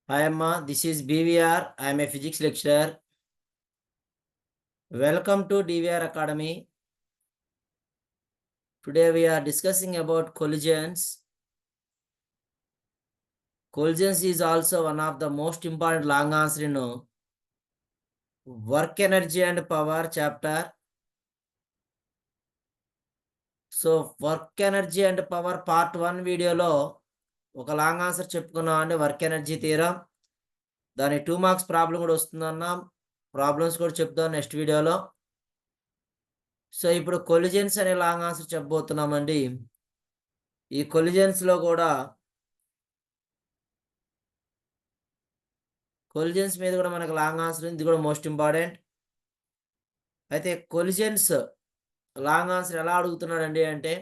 Hi Amma, this is BVR. I am a physics lecturer. Welcome to DVR Academy. Today we are discussing about collisions. Collisions is also one of the most important long answer in work energy and power chapter. So work energy and power part 1 వీడియోలో ఒక long answer చెప్పుకున్నాం అండి, work energy theorem. దాని 2 marks problem కూడా వస్తుందన్నాం. Problems కూడా చెప్తాం next వీడియోలో. So ఇప్పుడు కొలిజన్స్ అనే లాంగ్ ఆన్సర్ చెప్పబోతున్నామండి. ఈ కొలిజన్స్లో కూడా కొలిజన్స్ మీద కూడా మనకు లాంగ్ ఆన్సర్ ఇది కూడా మోస్ట్ ఇంపార్టెంట్. అయితే కొలిజన్స్ లాంగ్ ఆన్సర్ ఎలా అడుగుతున్నాడండి అంటే,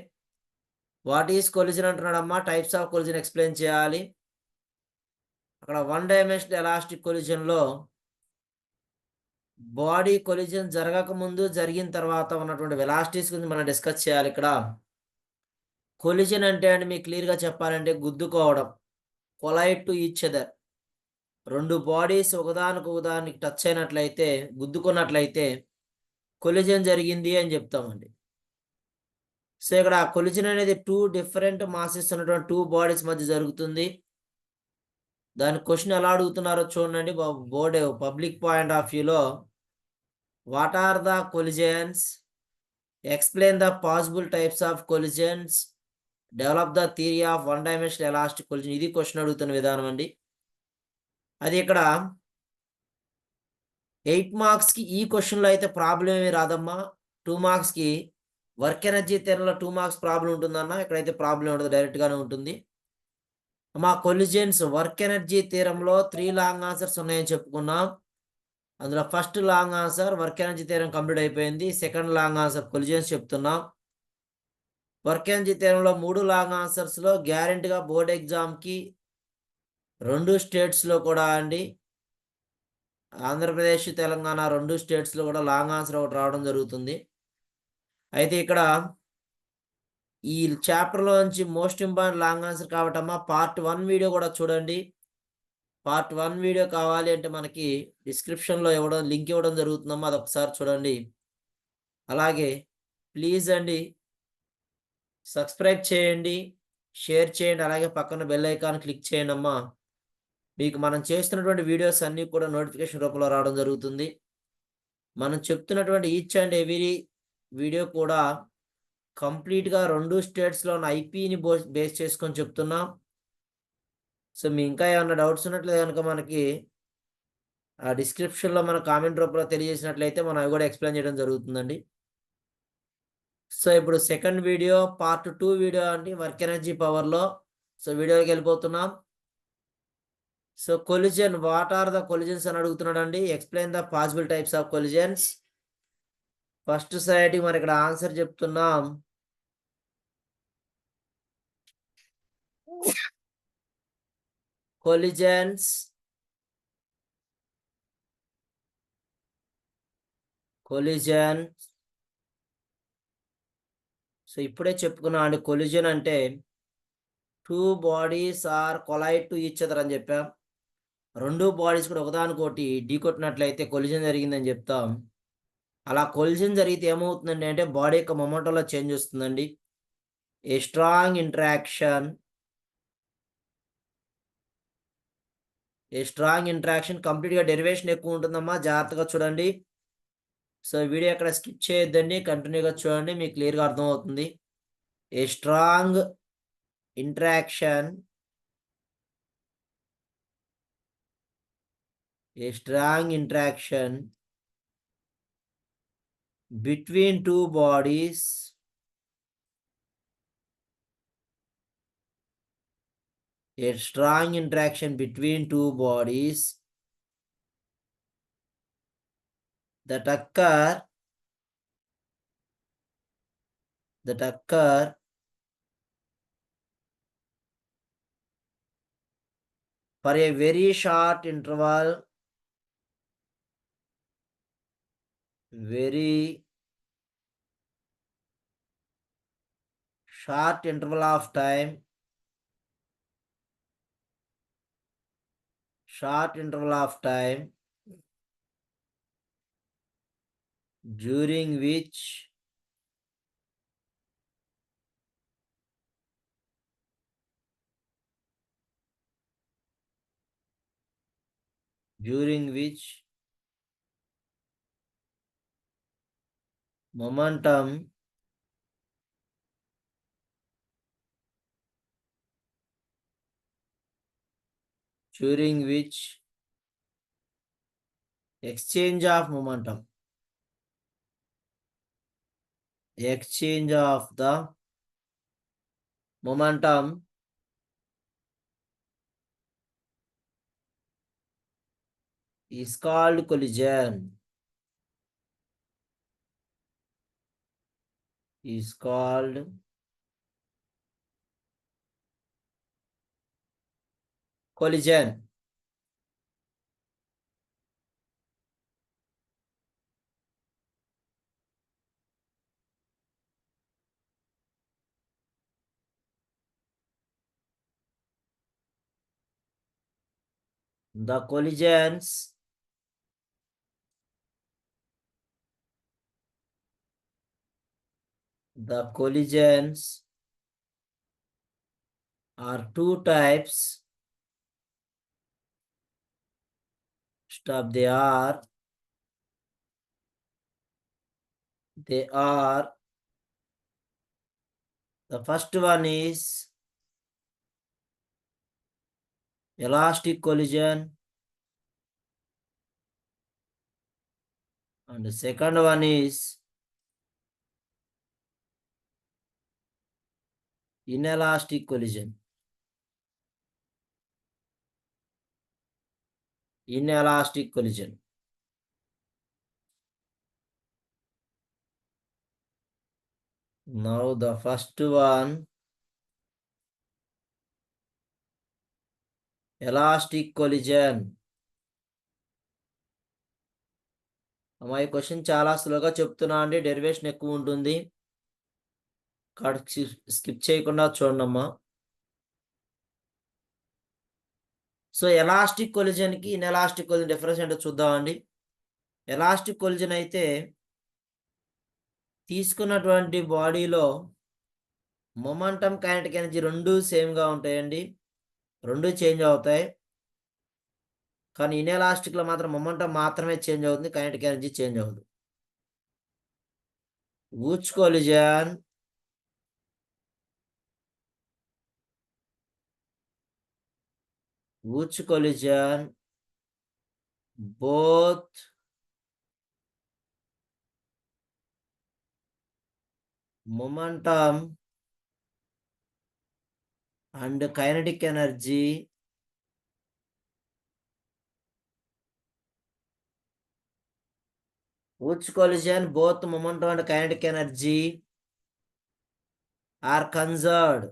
వాట్ ఈస్ కొలిజన్ అంటున్నాడమ్మా, టైప్స్ ఆఫ్ కొలిజన్ ఎక్స్ప్లెయిన్ చేయాలి. అక్కడ 1 డైమెన్షనల్ ఎలాస్టిక్ కొలిజన్లో బాడీ కొలిజన్ జరగక ముందు జరిగిన తర్వాత ఉన్నటువంటి వెలాసిటీస్ గురించి మనం డిస్కస్ చేయాలి. ఇక్కడ కొలిజన్ అంటే అండి మీకు క్లియర్గా చెప్పాలంటే గుద్దుకోవడం, కొలైడ్ టు ఈచ్ అదర్. రెండు బాడీస్ ఒకదానికి టచ్ అయినట్లయితే, గుద్దుకున్నట్లయితే కొలిజన్ జరిగింది అని చెప్తామండి. సో ఇక్కడ కొలిజన్ అనేది 2 డిఫరెంట్ మాసెస్ ఉన్నటువంటి 2 బాడీస్ మధ్య జరుగుతుంది. దాని క్వశ్చన్ ఎలా అడుగుతున్నారో చూడండి. బోర్డ్ పబ్లిక్ పాయింట్ ఆఫ్ వ్యూలో what are the collisions, explain the possible types of collisions, develop the theory of 1 dimensional elastic collision. ఇది క్వశ్చన్ అడుగుతున్న విధానం అండి. అది ఇక్కడ 8 మార్క్స్కి ఈ క్వశ్చన్లో అయితే ప్రాబ్లం ఏమీ రాదమ్మా. 2 మార్క్స్కి వర్క్ ఎనర్జీ థియరీలో 2 మార్క్స్ ప్రాబ్లం ఉంటుందన్న. ఇక్కడైతే ప్రాబ్లం ఉండదు, డైరెక్ట్గానే ఉంటుంది. మా కొలిజన్స్ వర్క్ ఎనర్జీ థియరంలో 3 లాంగ్ ఆన్సర్స్ ఉన్నాయని చెప్పుకున్నాం. అందులో first long answer work energy theorem complete అయిపోయింది. సెకండ్ లాంగ్ ఆన్సర్ కొలిజన్స్ చెప్తున్నాం. వర్క్ ఎనర్జీ థియరంలో 3 లాంగ్ ఆన్సర్స్లో గ్యారెంటీగా బోర్డ్ ఎగ్జామ్కి 2 స్టేట్స్లో కూడా అండి, ఆంధ్రప్రదేశ్ తెలంగాణ 2 స్టేట్స్లో కూడా లాంగ్ ఆన్సర్ ఒకటి రావడం జరుగుతుంది. అయితే ఇక్కడ ఈ చాప్టర్లో నుంచి మోస్ట్ ఇంపార్టెంట్ లాంగ్ ఆన్సర్ కాబట్టమ్మా పార్ట్ 1 వీడియో కూడా చూడండి. పార్ట్ 1 వీడియో కావాలి అంటే మనకి డిస్క్రిప్షన్లో లింక్ ఇవ్వడం జరుగుతుందమ్మా, అది ఒకసారి చూడండి. అలాగే ప్లీజ్ అండి సబ్స్క్రైబ్ చేయండి, షేర్ చేయండి, అలాగే పక్కన బెల్ ఐకాన్ క్లిక్ చేయండి అమ్మా. మీకు మనం చేస్తున్నటువంటి వీడియోస్ అన్నీ కూడా నోటిఫికేషన్ రూపంలో రావడం జరుగుతుంది. మనం చెప్తున్నటువంటి ఈచ్ అండ్ ఎవ్రీ వీడియో కూడా కంప్లీట్గా 2 స్టేట్స్లో ఉన్న ఐపీని బేస్ చేసుకొని చెప్తున్నాం. సో మీ ఇంకా ఏమన్నా డౌట్స్ ఉన్నట్లయితే కనుక మనకి ఆ డిస్క్రిప్షన్లో మన కామెంట్ రూపంలో తెలియజేసినట్లయితే మనం అవి కూడా ఎక్స్ప్లెయిన్ చేయడం జరుగుతుందండి. సో ఇప్పుడు సెకండ్ వీడియో పార్ట్ 2 వీడియో అండి, వర్క్ ఎనర్జీ పవర్లో. సో వీడియోకి వెళ్ళిపోతున్నాం. So collision, what are the collisions అని అడుగుతున్నాడు అండి. Explain the possible types of collisions. First side మరి ఇక్కడ ఆన్సర్ చెప్తున్నాం. కొలిజన్స్ సో ఇప్పుడే చెప్పుకున్నాం అండి, కొలిజన్ అంటే 2 bodies are collide to each other అని చెప్పాం. 2 బాడీస్ కూడా ఒకదానికొకటి ఢీకొట్టినట్లయితే కొలిజన్ జరిగిందని చెప్తాం. అలా కొలిజన్ జరిగితే ఏమవుతుందండి అంటే బాడీ యొక్క మొమెంటంలో చేంజ్ వస్తుందండి. ఏ స్ట్రాంగ్ ఇంట్రాక్షన్ కంప్లీట్గా డెరివేషన్ ఎక్కువ ఉంటుందమ్మా, జాగ్రత్తగా చూడండి. సో వీడియో ఎక్కడ స్కిప్ చేయొద్దండి, కంటిన్యూగా చూడండి, మీకు క్లియర్గా అర్థమవుతుంది. A strong interaction between 2 bodies that occur for a very short interval, of time, short interval of time during which momentum exchange of momentum, exchange of the momentum is called collision, is called collision. The collisions are two types. Stop. They are the first one is elastic collision and the second one is inelastic collision. Inelastic collision. Now the first one, elastic collision. అమ్మాయి question చాలా సులువుగా చెప్తున్నా అండి, derivation ఎక్కువ ఉంటుంది, skip చేయకుండా చూడండమ్మా. So elastic collision కి ఇన్ఎలాస్టిక్ కొలిజన్ డిఫరెన్స్ ఏంటో చూద్దామండి. ఎలాస్టిక్ కొలిజన్ అయితే తీసుకున్నటువంటి బాడీలో మొమెంటం కైనెటిక్ ఎనర్జీ రెండు సేమ్గా ఉంటాయండి, రెండు చేంజ్ అవుతాయి. కానీ ఇన్ఎలాస్టిక్ లో మాత్రం మొమెంటం మాత్రమే చేంజ్ అవుతుంది, కైనెటిక్ ఎనర్జీ చేంజ్ అవుతుంది. Which collision both momentum and kinetic energy are conserved.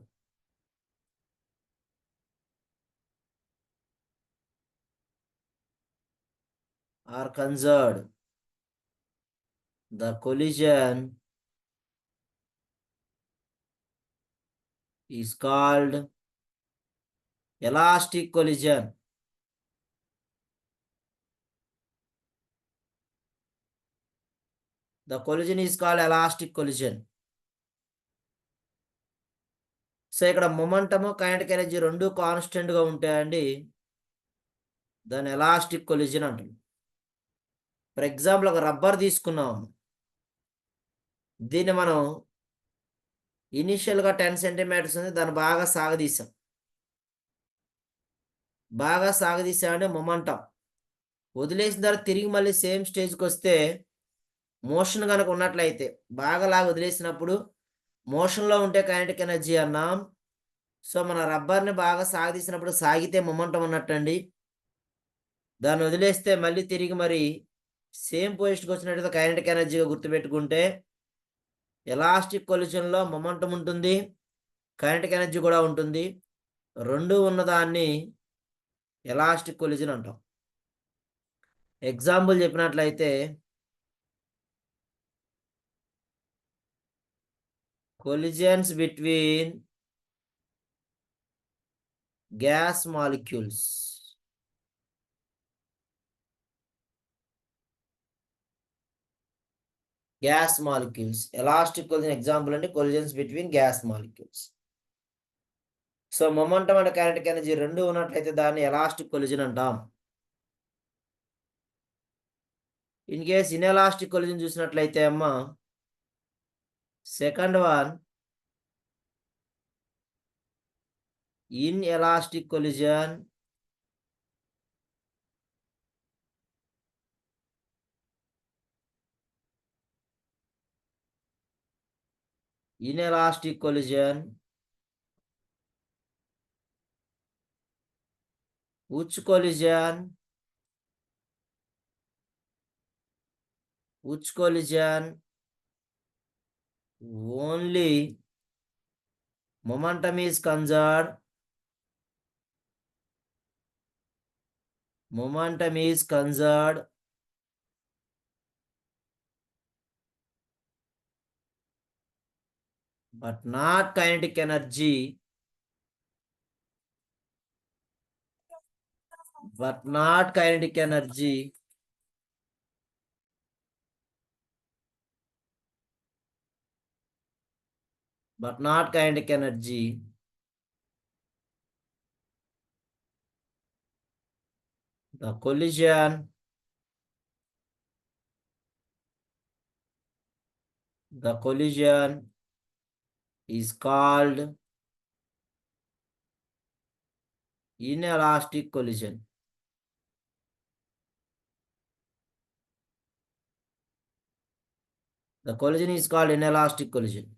The collision is called elastic collision. The collision is called elastic collision. So ఇక్కడ మొమెంటము కైనెటిక్ ఎనర్జీ రెండు constant గా ఉంటాయండి, దాన్ని elastic collision అంటుంది. For example ఒక rubber తీసుకున్నాం, దీన్ని మనం ఇనిషియల్గా 10 సెంటీమీటర్స్ ఉంది, దాన్ని బాగా సాగదీసామంటే మొమెంటం వదిలేసిన తర్వాత తిరిగి మళ్ళీ సేమ్ స్టేజ్కి వస్తే మోషన్ కనుక ఉన్నట్లయితే బాగా లాగా వదిలేసినప్పుడు మోషన్లో ఉంటే కైనెటిక్ ఎనర్జీ అన్నాం. సో మన రబ్బర్ని బాగా సాగదీసినప్పుడు సాగితే మొమెంటం ఉన్నట్టండి, దాన్ని వదిలేస్తే మళ్ళీ తిరిగి మరి సేమ్ పొజిషన్కి వచ్చినట్టయితే కైనెటిక్ ఎనర్జీగా గుర్తుపెట్టుకుంటే ఎలాస్టిక్ కొలిజన్లో మొమెంటం ఉంటుంది, కైనెటిక్ ఎనర్జీ కూడా ఉంటుంది, రెండు ఉన్నదాన్ని ఎలాస్టిక్ కొలిజన్ అంటాం. ఎగ్జాంపుల్ చెప్పినట్లయితే collisions between gas molecules. Gas molecules. Elastic collision example అంటే collisions between gas molecules. So momentum and kinetic energy రెండు ఉన్నట్లయితే దాన్ని ఎలాస్టిక్ కొలిజన్ అంటాం. ఇన్ కేస్ ఇన్ఎలాస్టిక్ కొలిజన్ చూసినట్లయితే అమ్మ, second one inelastic collision inelastic collision, which collision only momentum is conserved, but not kinetic energy, but not kinetic energy. But not kinetic energy. The collision is called inelastic collision. The collision is called inelastic collision.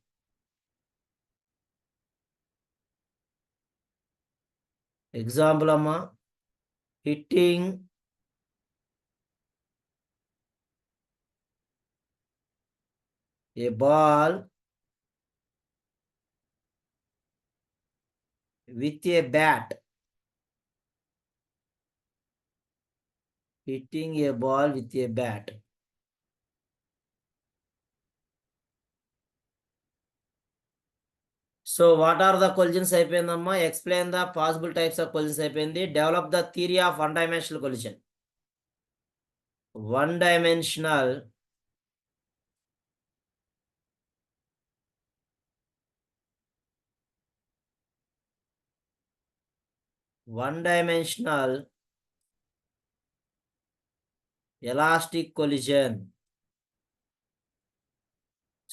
Example amma, hitting a ball with a bat. Hitting a ball with a bat. So what are the collisions అయిపోయిందమ్మా? Explain the possible types of collisions అయిపోయింది. Develop the theory of one-dimensional collision. One-dimensional elastic collision.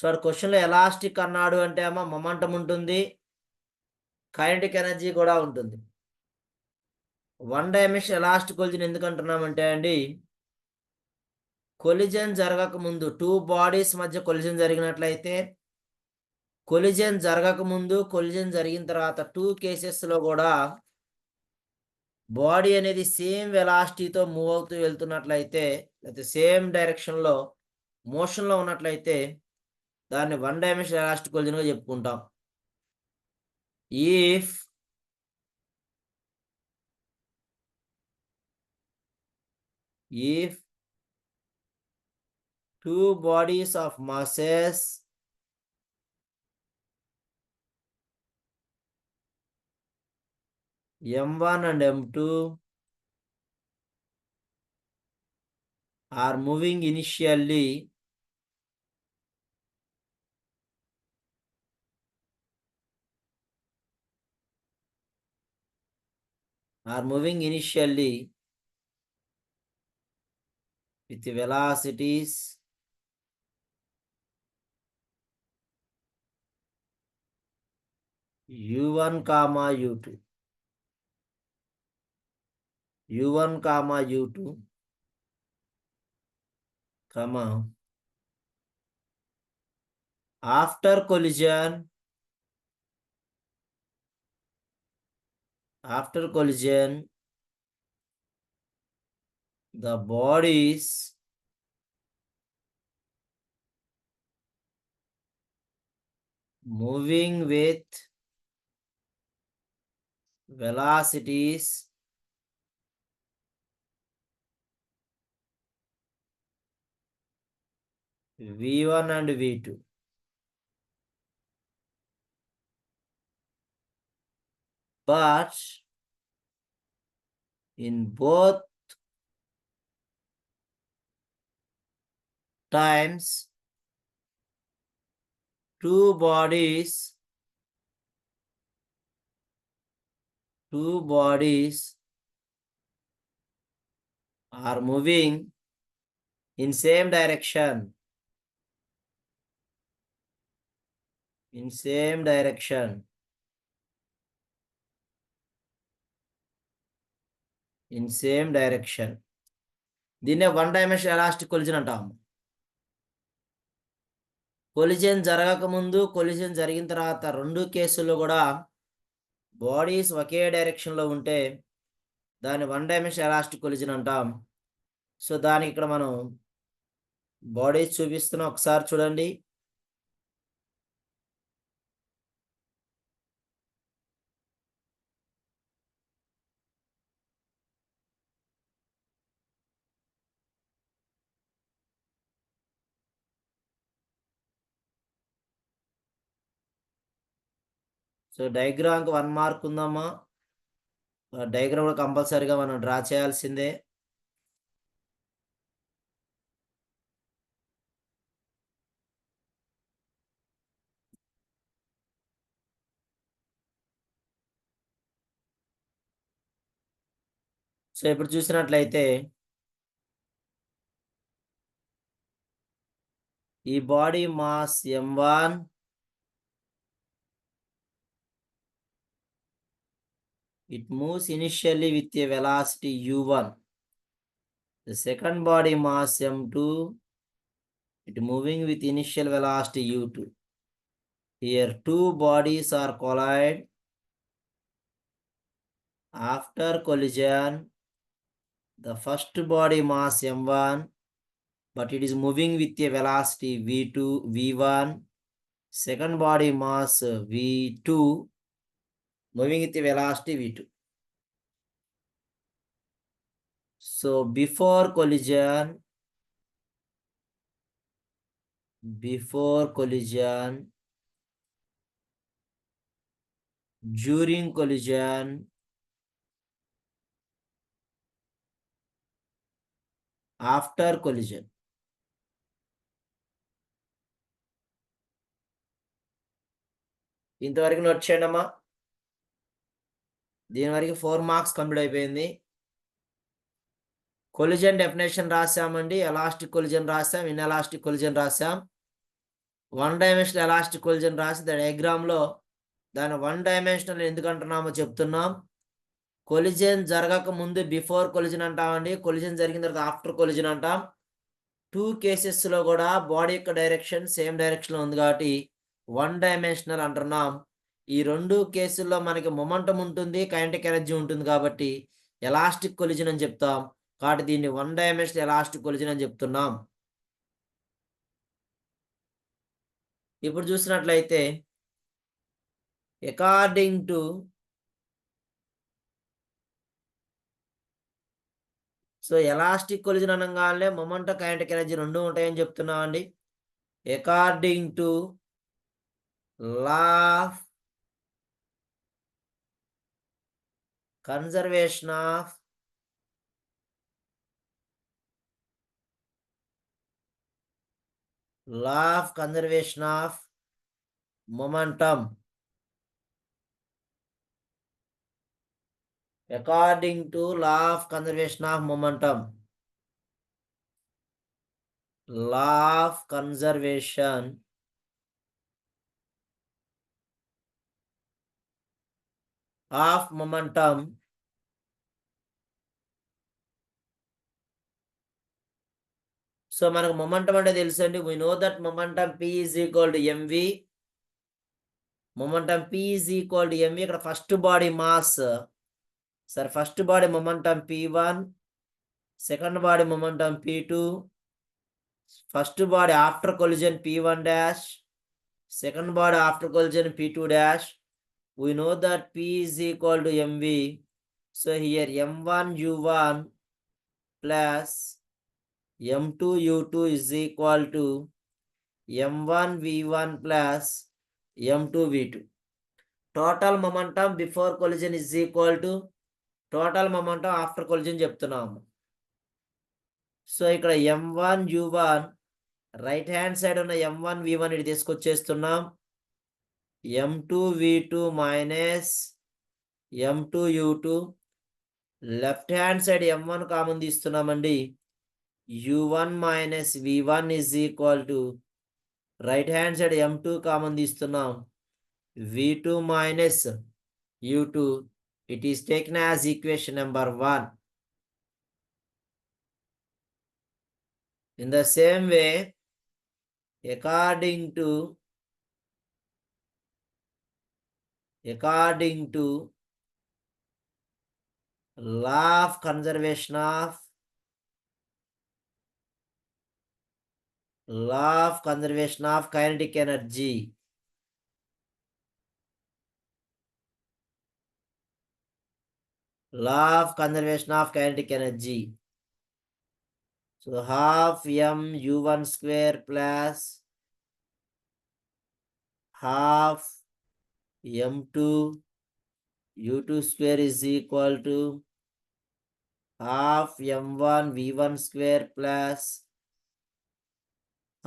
So question లో elastic అన్నాడు అంటే అమ్మ momentum ఉంటుంది, kinetic energy కూడా ఉంటుంది. One dimension elastic collision ఎందుకు అంటున్నామంటే అండి, కొలిజన్ జరగక ముందు టూ బాడీస్ మధ్య కొలిజన్ జరిగినట్లయితే, కొలిజన్ జరగక ముందు కొలిజన్ జరిగిన తర్వాత టూ కేసెస్లో కూడా బాడీ అనేది సేమ్ వెలాసిటీతో మూవ్ అవుతూ వెళ్తున్నట్లయితే, లేకపోతే సేమ్ డైరెక్షన్లో మోషన్లో ఉన్నట్లయితే దాన్ని వన్ డైమెన్షన్ ఎలాస్టిక్ కొలిజన్గా చెప్పుకుంటాం. If two bodies of masses m1 and m2 are moving initially with velocities u1 comma u2, comma after collision the bodies moving with velocities v1 and v2. But in both times two bodies are moving in same direction. In same direction. In same direction. దీన్నే one dimension elastic collision అంటాము. Collision జరగక ముందు, collision జరిగిన తర్వాత రెండు కేసుల్లో కూడా bodies ఒకే డైరెక్షన్లో ఉంటే దాన్ని వన్ డైమెన్షన్ ఎలాస్టిక్ కొలిజన్ అంటాం. సో దానికి ఇక్కడ మనం బాడీస్ చూపిస్తున్నాం, ఒకసారి చూడండి. సో డయాగ్రామ్కి 1 మార్క్ ఉందమ్మా. డయాగ్రామ్ కూడా కంపల్సరీగా మనం డ్రా చేయాల్సిందే. సో ఇప్పుడు చూసినట్లయితే ఈ body mass m1, it moves initially with a velocity u1. The second body mass m2, it moving with initial velocity u2. Here two bodies are collide. After collision, the first body mass m1, but it is moving with a velocity v1. Second body mass v2, moving with a velocity v2. So before collision, during collision, after collision. ఇంతవరకు note చేయండి అమ్మా. దీని వరకు 4 marks complete అయిపోయింది. Collision definition రాసామండి, elastic collision రాసాం, in elastic collision రాసాం, one dimensional elastic collision రాసి డయాగ్రామ్లో దాని వన్ డైమెన్షనల్ ఎందుకు అంటున్నామో చెప్తున్నాం. కొలిజన్ జరగక ముందు బిఫోర్ కొలిజన్ అంటామండి, కొలిజన్ జరిగిన తర్వాత ఆఫ్టర్ కొలిజన్ అంటాం. 2 కేసెస్లో కూడా బాడీ యొక్క డైరెక్షన్ సేమ్ డైరెక్షన్లో ఉంది కాబట్టి వన్ డైమెన్షనల్ అంటున్నాం. ఈ రెండు కేసుల్లో మనకి మొమెంటం ఉంటుంది, కైనెటిక్ ఎనర్జీ ఉంటుంది కాబట్టి ఎలాస్టిక్ కొలిజన్ అని చెప్తాం. కాబట్టి దీన్ని వన్ డైమెన్షనల్ ఎలాస్టిక్ కొలిజన్ అని చెప్తున్నాం. ఇప్పుడు చూసినట్లయితే according to so elastic collision అనగానే మొమెంటం, కైనెటిక్ ఎనర్జీ రెండు ఉంటాయని చెప్తున్నాం అండి. According to law of conservation of momentum. According to law of conservation of momentum. Law of conservation of momentum. So మనకు మొమెంటం అంటే తెలుసండి. we know that momentum p is equal to mv. Momentum p is equal to mv. ఇక్కడ first body mass సరే, first body momentum p1, second body momentum p2, first body after collision p1 dash, second body after collision p2 dash. we know that p is equal to mv. so here m1 u1 plus m2 u2 is equal to m1 v1 plus m2 v2. total momentum before collision is equal to total momentum after collision చెప్తున్నాము. So ఇక్కడ m1 u1 right hand side ఉన్న m1 v1 ఇటు తీసుకొచ్చేస్తున్నాం. m2 v2 minus m2 u2. Left hand side m1 common తీస్తున్నామండి. u1 minus v1 is equal to right hand side m2 common తీస్తున్నాం. v2 minus u2. It is taken as equation number 1. In the same way, according to law of conservation of kinetic energy, so half m u1 square plus half m2 u2 square is equal to half m1 v1 square plus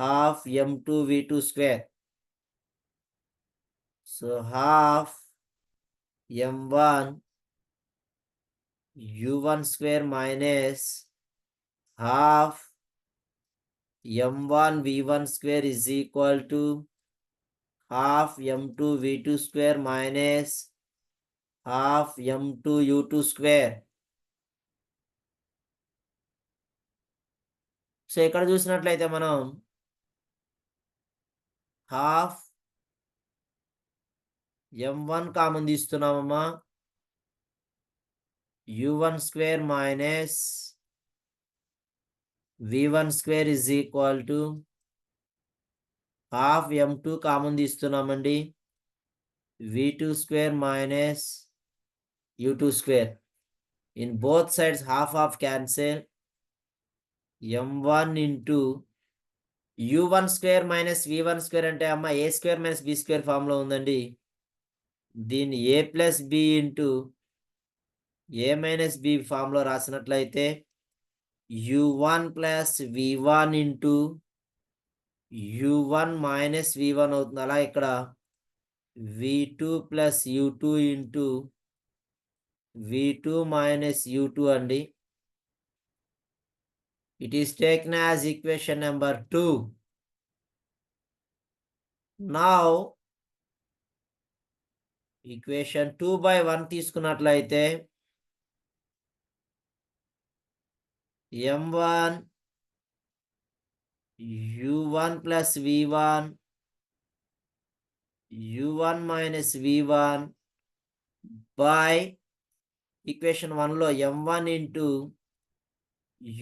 half m2 v2 square. So half m1 u1 square minus half m1 v1 square is equal to half m2 v2 square minus half m2 u2 square. So ఇక్కడ చూసినట్లయితే మనం half m1 common తీస్తున్నామమ్మా. u1 square minus v1 square is equal to half m2 common తీస్తున్నామండి. v2 square minus u2 square. In both sides half cancel. m1 into u1 square minus v1 square అంటే అమ్మ a square minus b square form లో ఉందండి. దీన్ని a plus b into a minus b form లో రాసినట్లయితే u1 plus v1 into u1 minus v1 అవుతుంది. అలా ఇక్కడ v2 plus u2 into v2 minus u2 అండి. It is taken as equation number 2. Now equation 2/1 తీసుకున్నట్లయితే m1 u1 plus v1 u1 minus v1 by equation 1 లో m1 into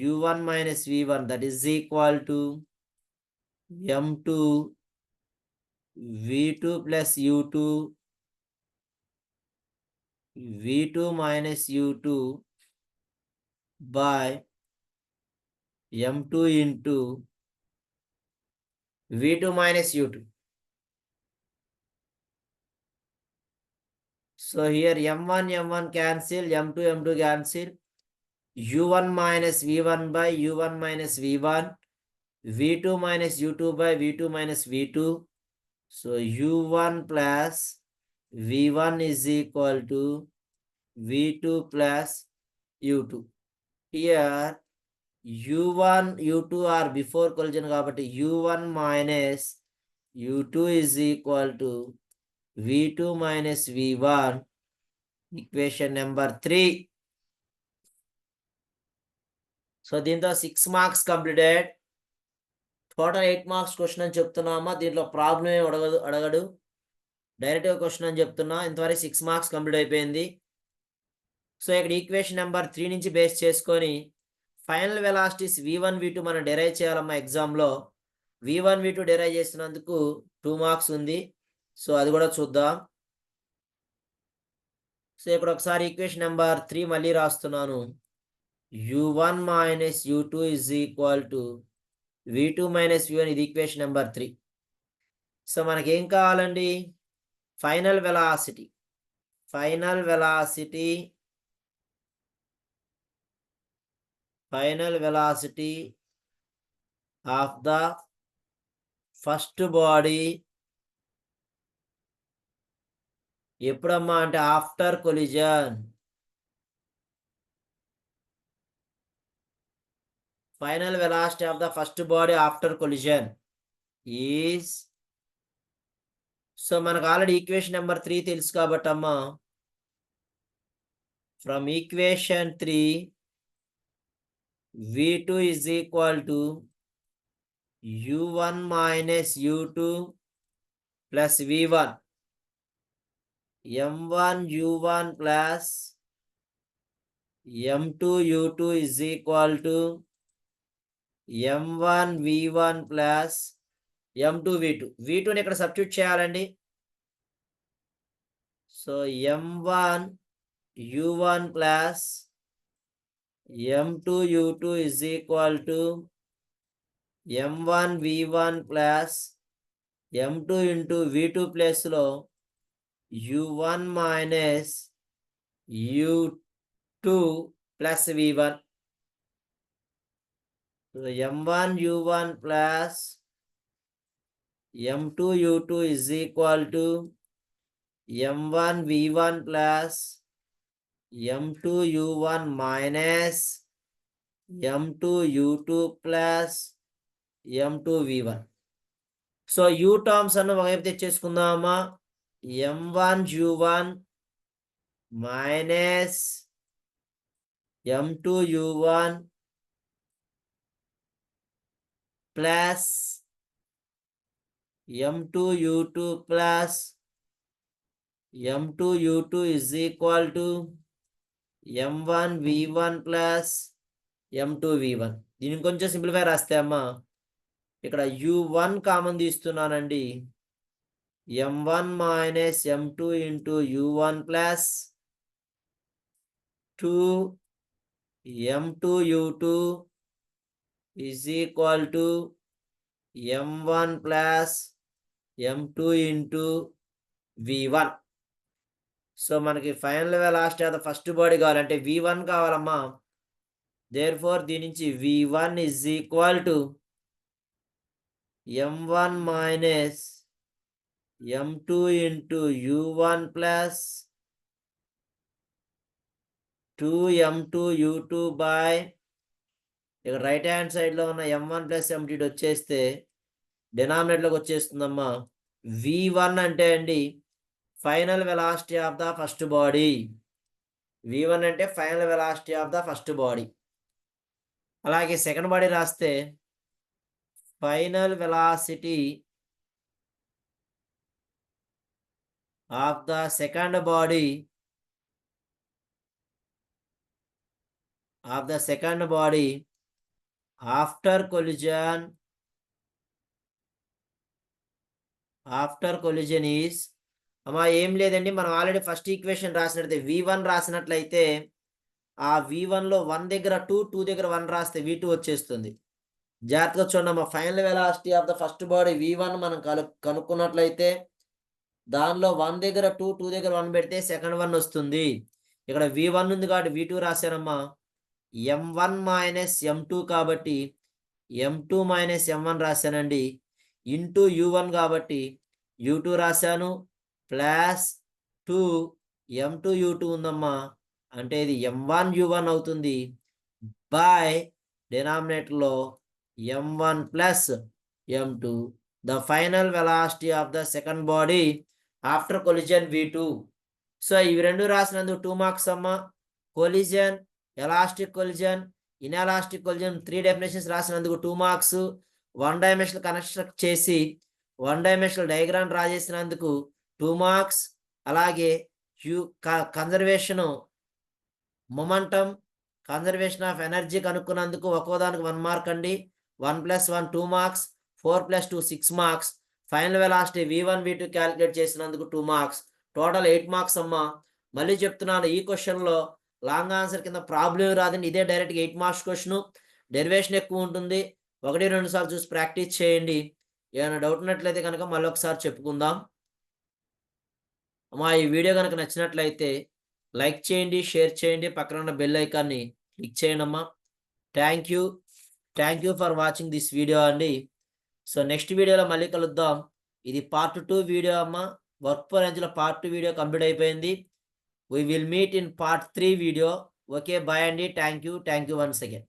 u1 minus v1 that is equal to m2 v2 plus u2 v2 minus u2 by m2 into v2 minus u2. So here m1 cancel, m2 cancel. u1 minus v1 by u1 minus v1, v2 minus u2 by v2 minus v2. So u1 plus v1 is equal to v2 plus u2. Here u1 u2 are before collision కాబట్టి u1 minus u2 is equal to v2 minus v1. Equation number 3. So దీంతో 6 marks completed. Total 8 marks question అని చెప్తున్నామా, దీంట్లో problem ఏమి అడగడు, డైరెక్ట్గా question అని చెప్తున్నా. ఇంతవరకు 6 మార్క్స్ కంప్లీట్ అయిపోయింది. సో ఇక్కడ ఈక్వేషన్ నెంబర్ 3 నుంచి బేస్ చేసుకొని ఫైనల్ వెలాసిటీస్ v1 v2 మనం డెరైవ్ చేయాలమ్మా ఎగ్జామ్లో. v1 v2 డెరైవ్ చేసినందుకు 2 మార్క్స్ ఉంది. సో అది కూడా చూద్దాం. సో ఇక్కడ ఒకసారి ఈక్వేషన్ నెంబర్ 3 మళ్ళీ రాస్తున్నాను. u1 minus u2 is equal to v2 minus v1. ఇది ఈక్వేషన్ నెంబర్ 3. సో మనకి ఏం కావాలండి, final velocity of the first body ఎప్పుడమ్మా అంటే after collision. Final velocity of the first body after collision is, so మనకు already equation number 3 తెలుసు కాబట్టమ్మా, from equation 3 v2 is equal to u1 minus u2 plus v1, m1 u1 plus m2 u2 is equal to m1 v1 plus m2 v2. v2ని ఇక్కడ substitute చేయాలండి. So m1 u1 plus m2 u2 is equal to m1 v1 plus m2 into v2 plus లో u1 minus u2 plus v1. So m1 u1 plus m2 u2 is equal to m1 v1 plus m2 u1 minus m2 u2 plus m2 v1. So u terms అన్న ఒకవైపు తెచ్చేసుకుందామా. m1 u1 minus m2 u1 plus m2 u2 plus m2 u2 is equal to m1 v1 plus m2 v1. దీనికి కొంచెం simplify రాస్తే అమ్మా, ఇక్కడ u1 common తీస్తున్నానండి. m1 minus m2 into u1 plus 2 m2 u2 is equal to m1 plus m2 into v1. So మనకి final velocity of the first body కావాలంటే v1 కావాలమ్మా. Therefore దీని నుంచి v1 is equal to m1 minus m2 into u1 plus 2m2 u2 by, ఇక్కడ right hand side లో ఉన్న m1 plus m2 వచ్చేస్తే డినామినేటర్లోకి వచ్చేస్తుందమ్మా. v1 అంటే అండి final velocity of the first body. v1 అంటే final velocity of the first body. అలాగే second body రాస్తే final velocity of the second body after collision is, అమ్మా ఏం లేదండి, మనం ఆల్రెడీ ఫస్ట్ ఈక్వేషన్ రాసినట్లయితే v1 రాసినట్లయితే ఆ v1 లో 1 దగ్గర 2, 2 దగ్గర 1 రాస్తే v2 వచ్చేస్తుంది. జాగ్రత్తగా చూడండి అమ్మా, final velocity of the first body v1 మనం కనుక్కున్నట్లయితే దానిలో 1 దగ్గర 2, 2 దగ్గర 1 పెడితే సెకండ్ 1 వస్తుంది. ఇక్కడ v1 ఉంది కాబట్టి v2 రాశానమ్మా. m1 మైనస్ m2 కాబట్టి m2 minus m1 రాశానండి. Into u1 కాబట్టి u2 రాశాను. ప్లస్ 2 m2 u2 ఉందమ్మా, అంటే ఇది m1 u1 అవుతుంది. బై డినామినేటర్లో m1 plus m2, the final velocity of the second body after collision v2. So ఇవి రెండు రాసినందుకు 2 మార్క్స్ అమ్మా. Collision, elastic collision, inelastic collision 3 definitions రాసినందుకు 2 మార్క్స్. 1 డైమెన్షనల్ కన్స్ట్రక్ట్ చేసి 1 డైమెన్షనల్ డయాగ్రామ్ డ్రా చేసినందుకు 2 మార్క్స్. అలాగే conservation momentum, conservation of energy కనుక్కున్నందుకు ఒక్కోదానికి 1 మార్క్ అండి. 1 + 1 2 marks, 4 + 2 6 marks. Final velocity v1 v2 calculate చేసినందుకు 2 మార్క్స్. టోటల్ 8 మార్క్స్ అమ్మా. మళ్ళీ చెప్తున్నాను, ఈ క్వశ్చన్లో లాంగ్ ఆన్సర్ కింద ప్రాబ్లం రాదండి, ఇదే డైరెక్ట్గా 8 మార్క్స్ క్వశ్చన్. డెరివేషన్ ఎక్కువ ఉంటుంది. 1-2 సార్లు చూసి ప్రాక్టీస్ చేయండి. ఏమైనా డౌట్ ఉన్నట్లయితే కనుక మళ్ళీ ఒకసారి చెప్పుకుందాం అమ్మా. ఈ వీడియో కనుక నచ్చినట్లయితే లైక్ చేయండి, షేర్ చేయండి, పక్కన ఉన్న బెల్ ఐకాన్ని క్లిక్ చేయండి అమ్మా. Thank you for watching this video అండి. సో నెక్స్ట్ వీడియోలో మళ్ళీ కలుద్దాం. ఇది పార్ట్ 2 వీడియో అమ్మా. వర్క్ ఫర్ రేంజ్‌లో పార్ట్ 2 వీడియో కంప్లీట్ అయిపోయింది. We will meet in part 3 video. Okay. Bye అండి. Thank you. Thank you once again.